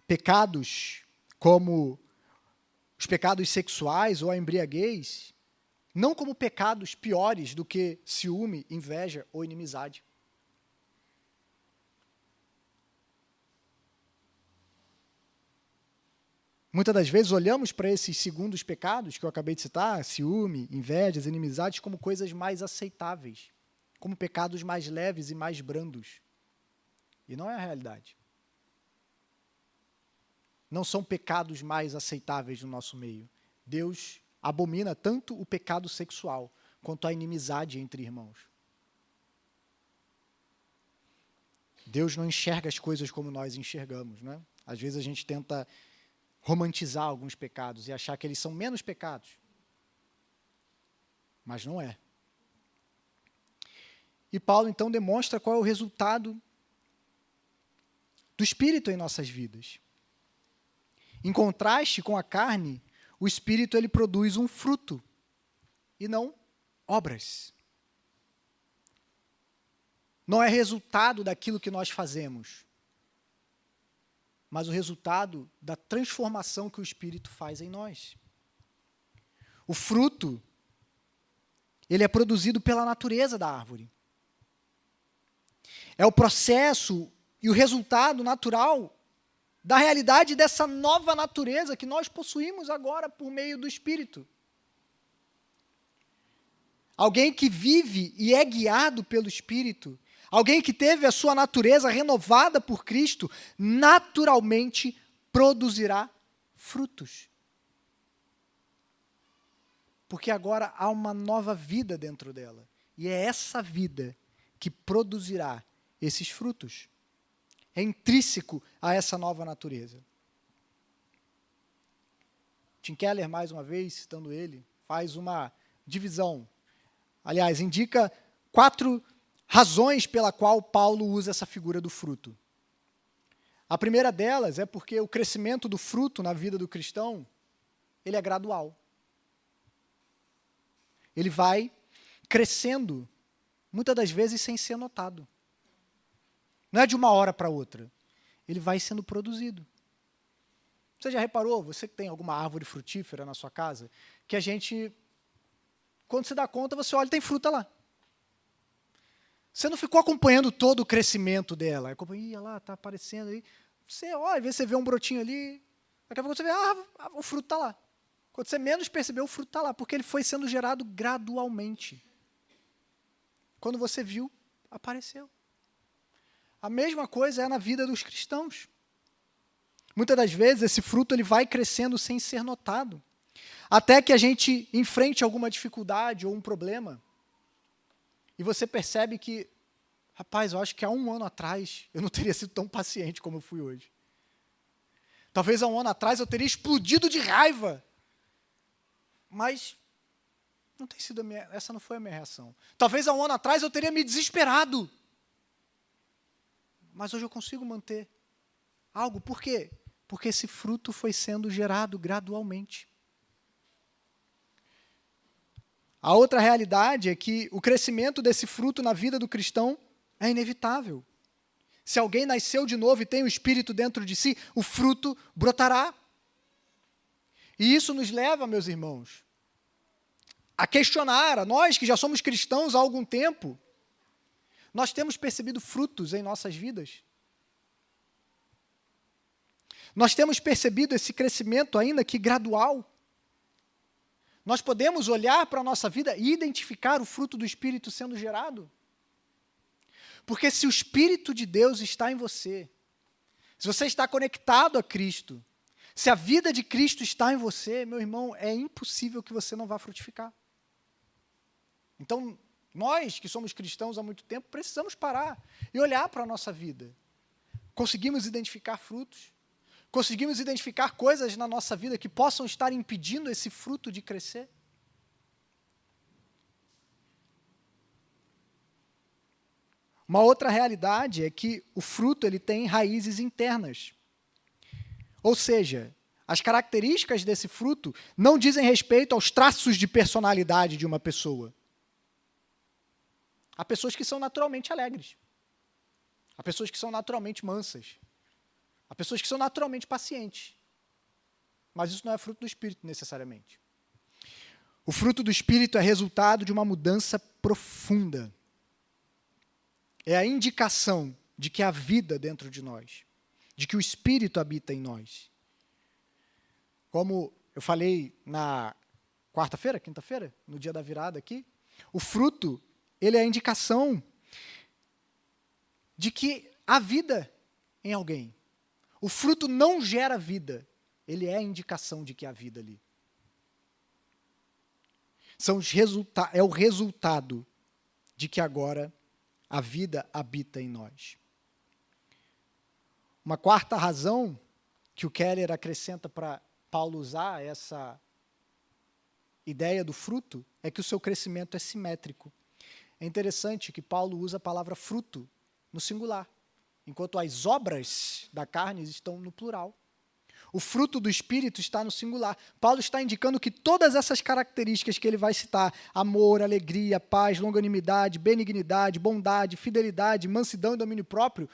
pecados como os pecados sexuais ou a embriaguez, não como pecados piores do que ciúme, inveja ou inimizade. Muitas das vezes olhamos para esses segundos pecados que eu acabei de citar, ciúme, invejas, inimizades, como coisas mais aceitáveis, como pecados mais leves e mais brandos. E não é a realidade. Não são pecados mais aceitáveis no nosso meio. Deus abomina tanto o pecado sexual quanto a inimizade entre irmãos. Deus não enxerga as coisas como nós enxergamos, né? Às vezes a gente tenta romantizar alguns pecados e achar que eles são menos pecados. Mas não é. E Paulo, então, demonstra qual é o resultado do Espírito em nossas vidas. Em contraste com a carne, o Espírito ele produz um fruto e não obras. Não é resultado daquilo que nós fazemos, mas o resultado da transformação que o Espírito faz em nós. O fruto, ele é produzido pela natureza da árvore. É o processo e o resultado natural da realidade dessa nova natureza que nós possuímos agora por meio do Espírito. alguém que vive e é guiado pelo Espírito, alguém que teve a sua natureza renovada por Cristo, naturalmente produzirá frutos. Porque agora há uma nova vida dentro dela. E é essa vida que produzirá esses frutos. É intrínseco a essa nova natureza. Tim Keller, mais uma vez, citando ele, faz uma divisão. Aliás, indica 4 razões pela qual Paulo usa essa figura do fruto. A primeira delas é porque o crescimento do fruto na vida do cristão, ele é gradual. Ele vai crescendo, muitas das vezes sem ser notado. Não é de uma hora para outra. Ele vai sendo produzido. Você já reparou, você que tem alguma árvore frutífera na sua casa, que a gente, quando você dá conta, você olha e tem fruta lá. Você não ficou acompanhando todo o crescimento dela. Olha lá, está aparecendo aí. Você olha, às vezes você vê um brotinho ali, daqui a pouco você vê, o fruto está lá. Quando você menos percebeu, o fruto está lá, porque ele foi sendo gerado gradualmente. Quando você viu, apareceu. A mesma coisa é na vida dos cristãos. Muitas das vezes, esse fruto ele vai crescendo sem ser notado. Até que a gente enfrente alguma dificuldade ou um problema, e você percebe que, rapaz, eu acho que há 1 ano atrás eu não teria sido tão paciente como eu fui hoje. Talvez há 1 ano atrás eu teria explodido de raiva. Mas não tem sido essa não foi a minha reação. Talvez há 1 ano atrás eu teria me desesperado. Mas hoje eu consigo manter algo. Por quê? Porque esse fruto foi sendo gerado gradualmente. A outra realidade é que o crescimento desse fruto na vida do cristão é inevitável. Se alguém nasceu de novo e tem o Espírito dentro de si, o fruto brotará. E isso nos leva, meus irmãos, a questionar, a nós que já somos cristãos há algum tempo, nós temos percebido frutos em nossas vidas? Nós temos percebido esse crescimento ainda que gradual? Nós podemos olhar para a nossa vida e identificar o fruto do Espírito sendo gerado? Porque se o Espírito de Deus está em você, se você está conectado a Cristo, se a vida de Cristo está em você, meu irmão, é impossível que você não vá frutificar. Então, nós que somos cristãos há muito tempo, precisamos parar e olhar para a nossa vida. Conseguimos identificar frutos? Conseguimos identificar coisas na nossa vida que possam estar impedindo esse fruto de crescer? Uma outra realidade é que o fruto ele tem raízes internas. Ou seja, as características desse fruto não dizem respeito aos traços de personalidade de uma pessoa. Há pessoas que são naturalmente alegres. Há pessoas que são naturalmente mansas. Há pessoas que são naturalmente pacientes. Mas isso não é fruto do Espírito, necessariamente. O fruto do Espírito é resultado de uma mudança profunda. É a indicação de que há vida dentro de nós, de que o Espírito habita em nós. Como eu falei na quinta-feira, no dia da virada aqui, o fruto, ele é a indicação de que há vida em alguém. O fruto não gera vida, ele é a indicação de que há vida ali. É o resultado de que agora a vida habita em nós. Uma quarta razão que o Keller acrescenta para Paulo usar essa ideia do fruto é que o seu crescimento é simétrico. É interessante que Paulo usa a palavra fruto no singular, enquanto as obras da carne estão no plural. O fruto do Espírito está no singular. Paulo está indicando que todas essas características que ele vai citar, amor, alegria, paz, longanimidade, benignidade, bondade, fidelidade, mansidão e domínio próprio,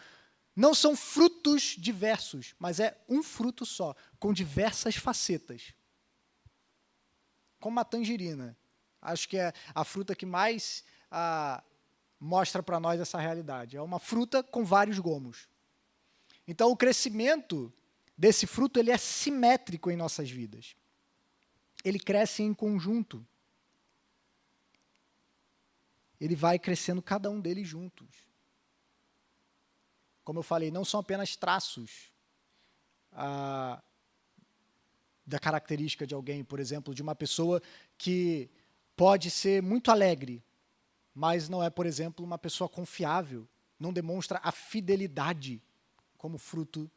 não são frutos diversos, mas é um fruto só, com diversas facetas. Como uma tangerina. Acho que é a fruta que mais mostra para nós essa realidade. É uma fruta com vários gomos. Então, o crescimento desse fruto ele é simétrico em nossas vidas. Ele cresce em conjunto. ele vai crescendo cada um deles juntos. Como eu falei, não são apenas traços da característica de alguém, por exemplo, de uma pessoa que pode ser muito alegre, mas não é, por exemplo, uma pessoa confiável, não demonstra a fidelidade como fruto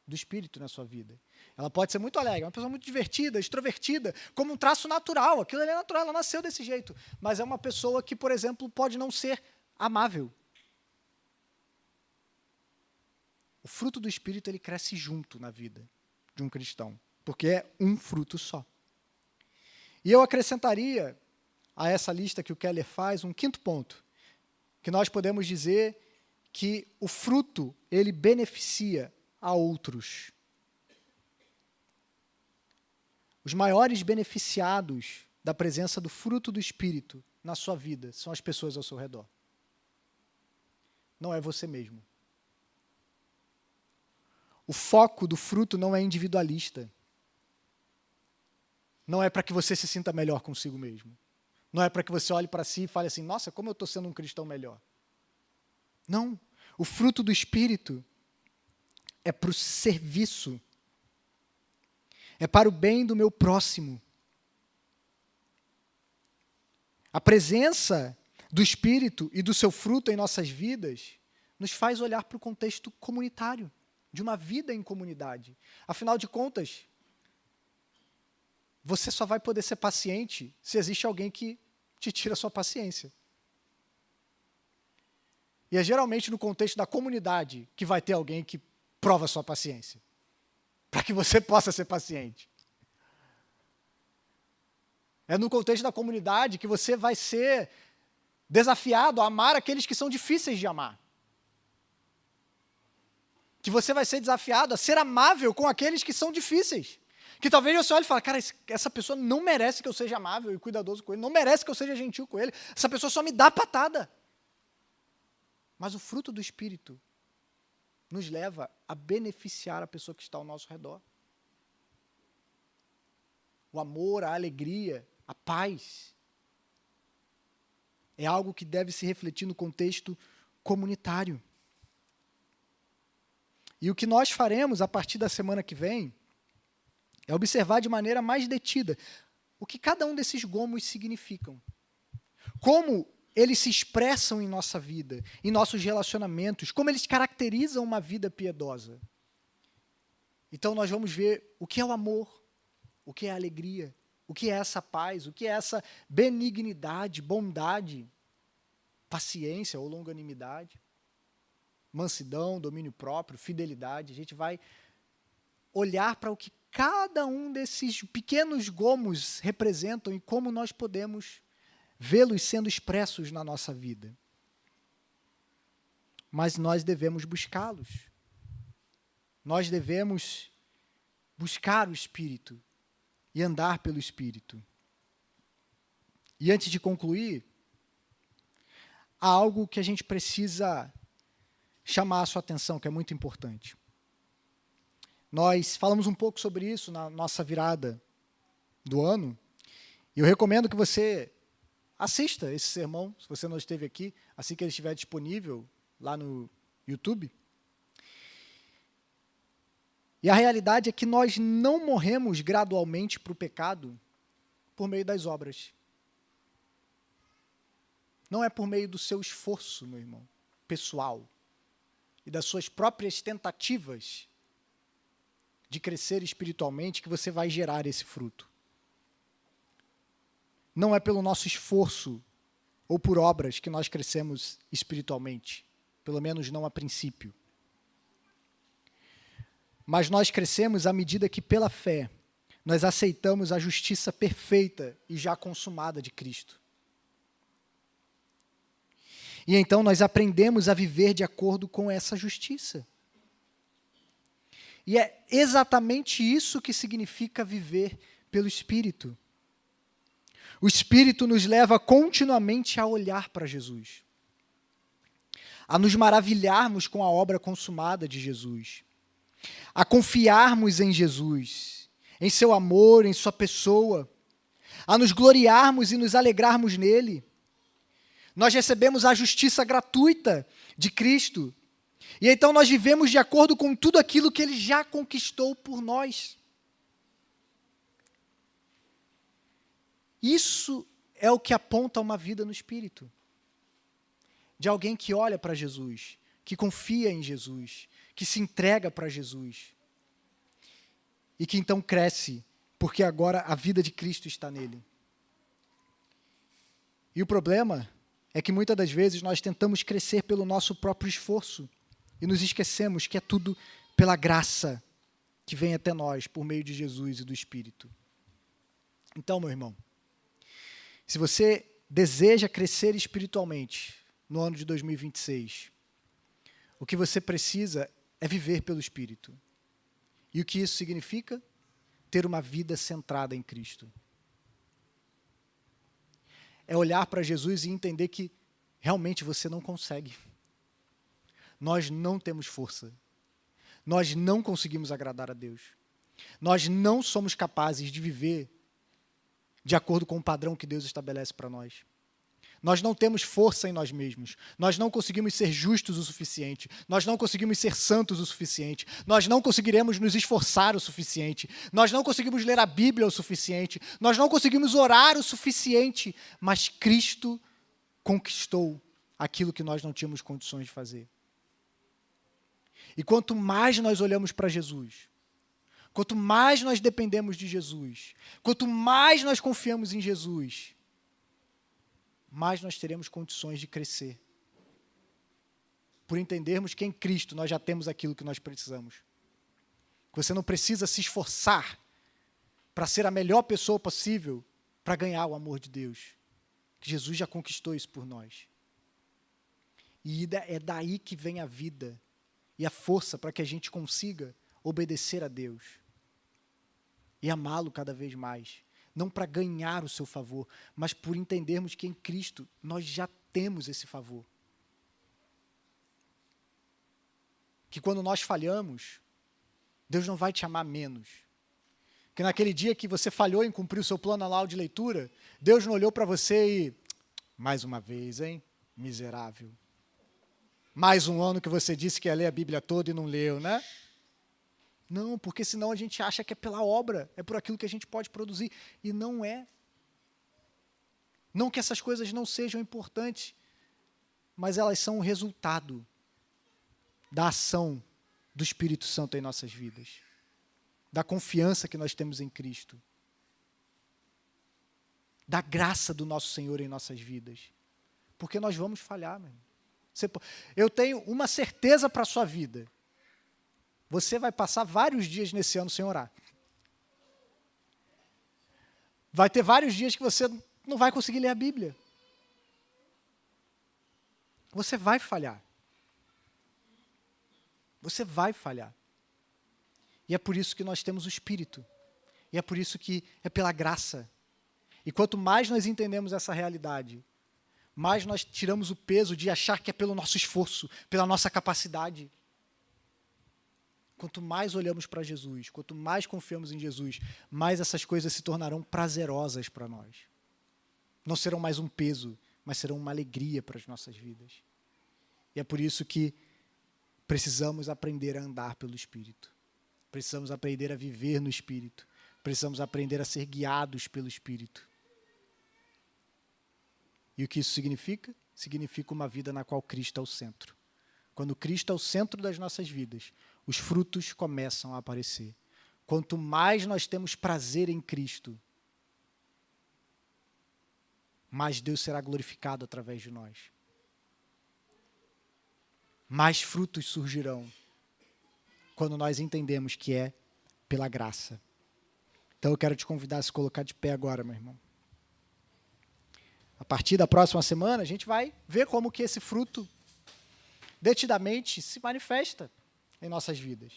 do Espírito na sua vida. Ela pode ser muito alegre, uma pessoa muito divertida, extrovertida, como um traço natural, aquilo ali é natural, ela nasceu desse jeito, mas é uma pessoa que, por exemplo, pode não ser amável. O fruto do Espírito, ele cresce junto na vida de um cristão, porque é um fruto só. E eu acrescentaria a essa lista que o Keller faz um quinto ponto, que nós podemos dizer que o fruto, ele beneficia a outros. Os maiores beneficiados da presença do fruto do Espírito na sua vida são as pessoas ao seu redor. Não é você mesmo. O foco do fruto não é individualista. Não é para que você se sinta melhor consigo mesmo. Não é para que você olhe para si e fale assim, nossa, como eu estou sendo um cristão melhor. Não. O fruto do Espírito é para o serviço. É para o bem do meu próximo. A presença do Espírito e do seu fruto em nossas vidas nos faz olhar para o contexto comunitário, de uma vida em comunidade. Afinal de contas, você só vai poder ser paciente se existe alguém que te tira a sua paciência. E é geralmente no contexto da comunidade que vai ter alguém que prova a sua paciência, para que você possa ser paciente. É no contexto da comunidade que você vai ser desafiado a amar aqueles que são difíceis de amar. Que você vai ser desafiado a ser amável com aqueles que são difíceis. Que talvez você olhe e fale, cara, essa pessoa não merece que eu seja amável e cuidadoso com ele, não merece que eu seja gentil com ele, essa pessoa só me dá patada. Mas o fruto do Espírito nos leva a beneficiar a pessoa que está ao nosso redor. O amor, a alegria, a paz é algo que deve se refletir no contexto comunitário. E o que nós faremos a partir da semana que vem é observar de maneira mais detida o que cada um desses gomos significam. Como eles se expressam em nossa vida, em nossos relacionamentos, como eles caracterizam uma vida piedosa. Então nós vamos ver o que é o amor, o que é a alegria, o que é essa paz, o que é essa benignidade, bondade, paciência ou longanimidade, mansidão, domínio próprio, fidelidade. A gente vai olhar para o que cada um desses pequenos gomos representam e como nós podemos vê-los sendo expressos na nossa vida. Mas nós devemos buscá-los. Nós devemos buscar o Espírito e andar pelo Espírito. E antes de concluir, há algo que a gente precisa chamar a sua atenção, que é muito importante. Nós falamos um pouco sobre isso na nossa virada do ano, e eu recomendo que você assista esse sermão, se você não esteve aqui, assim que ele estiver disponível lá no YouTube. E a realidade é que nós não morremos gradualmente para o pecado por meio das obras. Não é por meio do seu esforço, meu irmão, pessoal, e das suas próprias tentativas de crescer espiritualmente que você vai gerar esse fruto. Não é pelo nosso esforço ou por obras que nós crescemos espiritualmente, pelo menos não a princípio. Mas nós crescemos à medida que, pela fé, nós aceitamos a justiça perfeita e já consumada de Cristo. E então nós aprendemos a viver de acordo com essa justiça. E é exatamente isso que significa viver pelo Espírito. O Espírito nos leva continuamente a olhar para Jesus, a nos maravilharmos com a obra consumada de Jesus, a confiarmos em Jesus, em seu amor, em sua pessoa, a nos gloriarmos e nos alegrarmos nele. Nós recebemos a justiça gratuita de Cristo. E então nós vivemos de acordo com tudo aquilo que Ele já conquistou por nós. Isso é o que aponta uma vida no Espírito. De alguém que olha para Jesus, que confia em Jesus, que se entrega para Jesus. E que então cresce, porque agora a vida de Cristo está nele. E o problema é que muitas das vezes nós tentamos crescer pelo nosso próprio esforço e nos esquecemos que é tudo pela graça que vem até nós por meio de Jesus e do Espírito. Então, meu irmão, se você deseja crescer espiritualmente no ano de 2026, o que você precisa é viver pelo Espírito. E o que isso significa? Ter uma vida centrada em Cristo. É olhar para Jesus e entender que realmente você não consegue. Nós não temos força. Nós não conseguimos agradar a Deus. Nós não somos capazes de viver de acordo com o padrão que Deus estabelece para nós. Nós não temos força em nós mesmos. Nós não conseguimos ser justos o suficiente. Nós não conseguimos ser santos o suficiente. Nós não conseguiremos nos esforçar o suficiente. Nós não conseguimos ler a Bíblia o suficiente. Nós não conseguimos orar o suficiente. Mas Cristo conquistou aquilo que nós não tínhamos condições de fazer. E quanto mais nós olhamos para Jesus, quanto mais nós dependemos de Jesus, quanto mais nós confiamos em Jesus, mais nós teremos condições de crescer. Por entendermos que em Cristo nós já temos aquilo que nós precisamos. Você não precisa se esforçar para ser a melhor pessoa possível para ganhar o amor de Deus. Jesus já conquistou isso por nós. E é daí que vem a vida e a força para que a gente consiga obedecer a Deus e amá-lo cada vez mais. Não para ganhar o seu favor, mas por entendermos que em Cristo nós já temos esse favor. Que quando nós falhamos, Deus não vai te amar menos. Que naquele dia que você falhou em cumprir o seu plano anual de leitura, Deus não olhou para você e, mais uma vez, hein, miserável. Mais um ano que você disse que ia ler a Bíblia toda e não leu, né? Não, porque senão a gente acha que é pela obra, é por aquilo que a gente pode produzir. E não é. Não que essas coisas não sejam importantes, mas elas são o resultado da ação do Espírito Santo em nossas vidas, da confiança que nós temos em Cristo, da graça do nosso Senhor em nossas vidas. Porque nós vamos falhar, meu irmão. Eu tenho uma certeza para a sua vida. Você vai passar vários dias nesse ano sem orar. Vai ter vários dias que você não vai conseguir ler a Bíblia. Você vai falhar. Você vai falhar. E é por isso que nós temos o Espírito. E é por isso que é pela graça. E quanto mais nós entendemos essa realidade, mais nós tiramos o peso de achar que é pelo nosso esforço, pela nossa capacidade. Quanto mais olhamos para Jesus, quanto mais confiamos em Jesus, mais essas coisas se tornarão prazerosas para nós. Não serão mais um peso, mas serão uma alegria para as nossas vidas. E é por isso que precisamos aprender a andar pelo Espírito. Precisamos aprender a viver no Espírito. Precisamos aprender a ser guiados pelo Espírito. E o que isso significa? Significa uma vida na qual Cristo é o centro. Quando Cristo é o centro das nossas vidas, os frutos começam a aparecer. Quanto mais nós temos prazer em Cristo, mais Deus será glorificado através de nós. Mais frutos surgirão quando nós entendemos que é pela graça. Então eu quero te convidar a se colocar de pé agora, meu irmão. A partir da próxima semana, a gente vai ver como que esse fruto detidamente se manifesta em nossas vidas.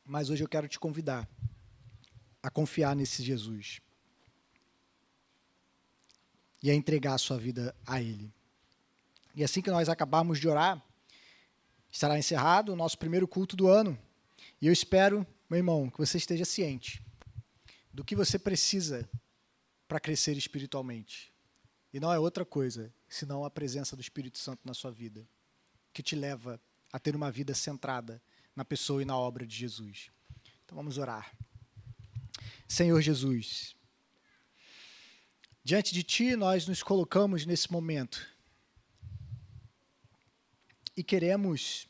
Mas hoje eu quero te convidar a confiar nesse Jesus e a entregar a sua vida a Ele. E assim que nós acabarmos de orar, estará encerrado o nosso primeiro culto do ano. E eu espero, meu irmão, que você esteja ciente do que você precisa para crescer espiritualmente. E não é outra coisa, senão a presença do Espírito Santo na sua vida, que te leva a ter uma vida centrada na pessoa e na obra de Jesus. Então vamos orar. Senhor Jesus, diante de Ti nós nos colocamos nesse momento e queremos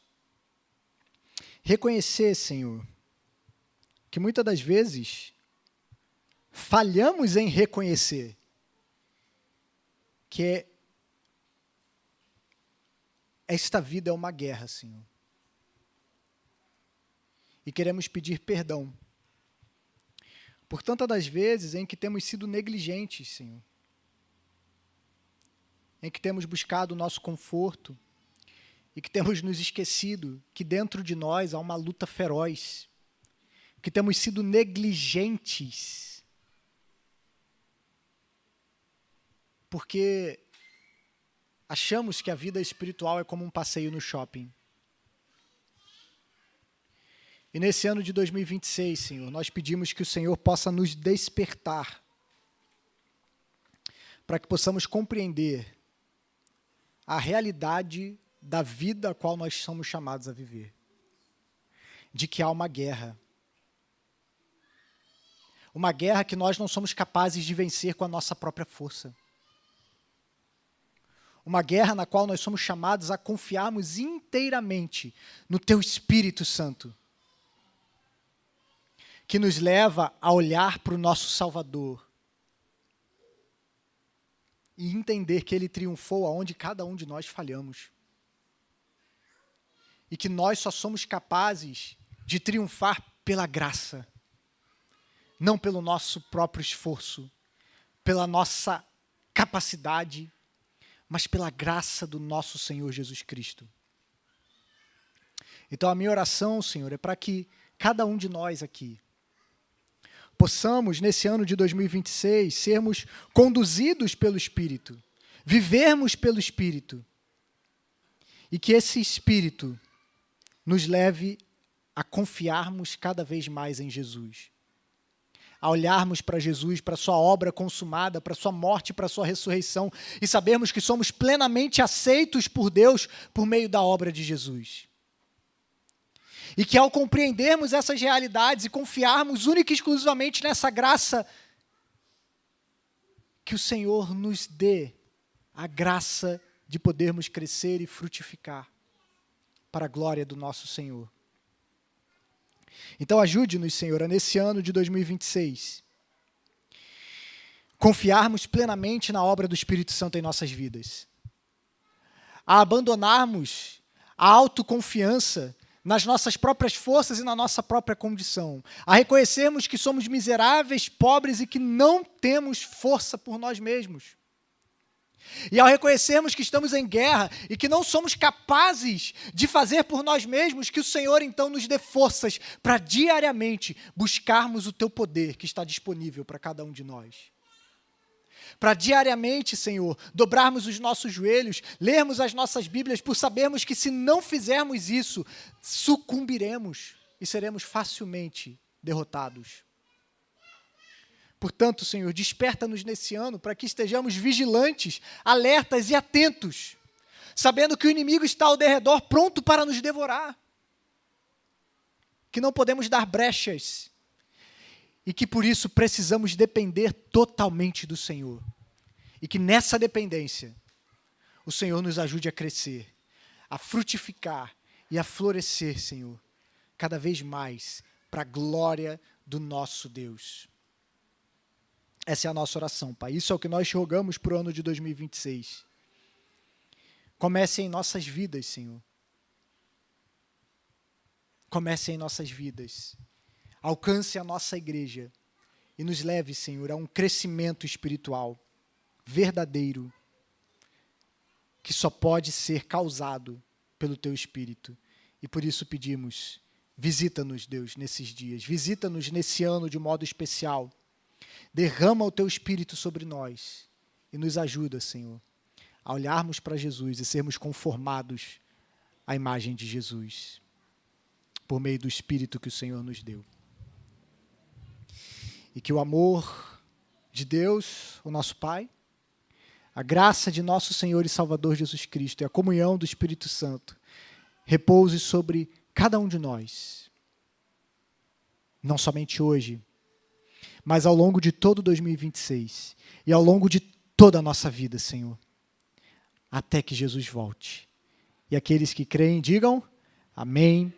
reconhecer, Senhor, que muitas das vezes falhamos em reconhecer que esta vida é uma guerra, Senhor. E queremos pedir perdão por tantas das vezes em que temos sido negligentes, Senhor. Em que temos buscado o nosso conforto e que temos nos esquecido que dentro de nós há uma luta feroz. Que temos sido negligentes. Porque achamos que a vida espiritual é como um passeio no shopping. E nesse ano de 2026, Senhor, nós pedimos que o Senhor possa nos despertar para que possamos compreender a realidade da vida a qual nós somos chamados a viver. De que há uma guerra. Uma guerra que nós não somos capazes de vencer com a nossa própria força. Uma guerra na qual nós somos chamados a confiarmos inteiramente no Teu Espírito Santo, que nos leva a olhar para o nosso Salvador e entender que Ele triunfou aonde cada um de nós falhamos. E que nós só somos capazes de triunfar pela graça, não pelo nosso próprio esforço, pela nossa capacidade, mas pela graça do nosso Senhor Jesus Cristo. Então a minha oração, Senhor, é para que cada um de nós aqui possamos, nesse ano de 2026, sermos conduzidos pelo Espírito, vivermos pelo Espírito, e que esse Espírito nos leve a confiarmos cada vez mais em Jesus, a olharmos para Jesus, para a sua obra consumada, para a sua morte, para a sua ressurreição, e sabermos que somos plenamente aceitos por Deus por meio da obra de Jesus. E que ao compreendermos essas realidades e confiarmos única e exclusivamente nessa graça, que o Senhor nos dê a graça de podermos crescer e frutificar para a glória do nosso Senhor. Então ajude-nos, Senhor, a nesse ano de 2026, confiarmos plenamente na obra do Espírito Santo em nossas vidas, a abandonarmos a autoconfiança nas nossas próprias forças e na nossa própria condição, a reconhecermos que somos miseráveis, pobres e que não temos força por nós mesmos. E ao reconhecermos que estamos em guerra e que não somos capazes de fazer por nós mesmos, que o Senhor então nos dê forças para diariamente buscarmos o Teu poder que está disponível para cada um de nós. Para diariamente, Senhor, dobrarmos os nossos joelhos, lermos as nossas Bíblias, por sabermos que se não fizermos isso, sucumbiremos e seremos facilmente derrotados. Portanto, Senhor, desperta-nos nesse ano para que estejamos vigilantes, alertas e atentos, sabendo que o inimigo está ao derredor pronto para nos devorar, que não podemos dar brechas e que por isso precisamos depender totalmente do Senhor. E que nessa dependência o Senhor nos ajude a crescer, a frutificar e a florescer, Senhor, cada vez mais para a glória do nosso Deus. Essa é a nossa oração, Pai. Isso é o que nós te rogamos para o ano de 2026. Comece em nossas vidas, Senhor. Comece em nossas vidas. Alcance a nossa igreja e nos leve, Senhor, a um crescimento espiritual verdadeiro, que só pode ser causado pelo Teu Espírito. E por isso pedimos, visita-nos, Deus, nesses dias. Visita-nos nesse ano de modo especial. Derrama o Teu Espírito sobre nós e nos ajuda, Senhor, a olharmos para Jesus e sermos conformados à imagem de Jesus, por meio do Espírito que o Senhor nos deu. E que o amor de Deus, o nosso Pai, a graça de nosso Senhor e Salvador Jesus Cristo e a comunhão do Espírito Santo repouse sobre cada um de nós, não somente hoje, mas ao longo de todo 2026 e ao longo de toda a nossa vida, Senhor, até que Jesus volte. E aqueles que creem, digam amém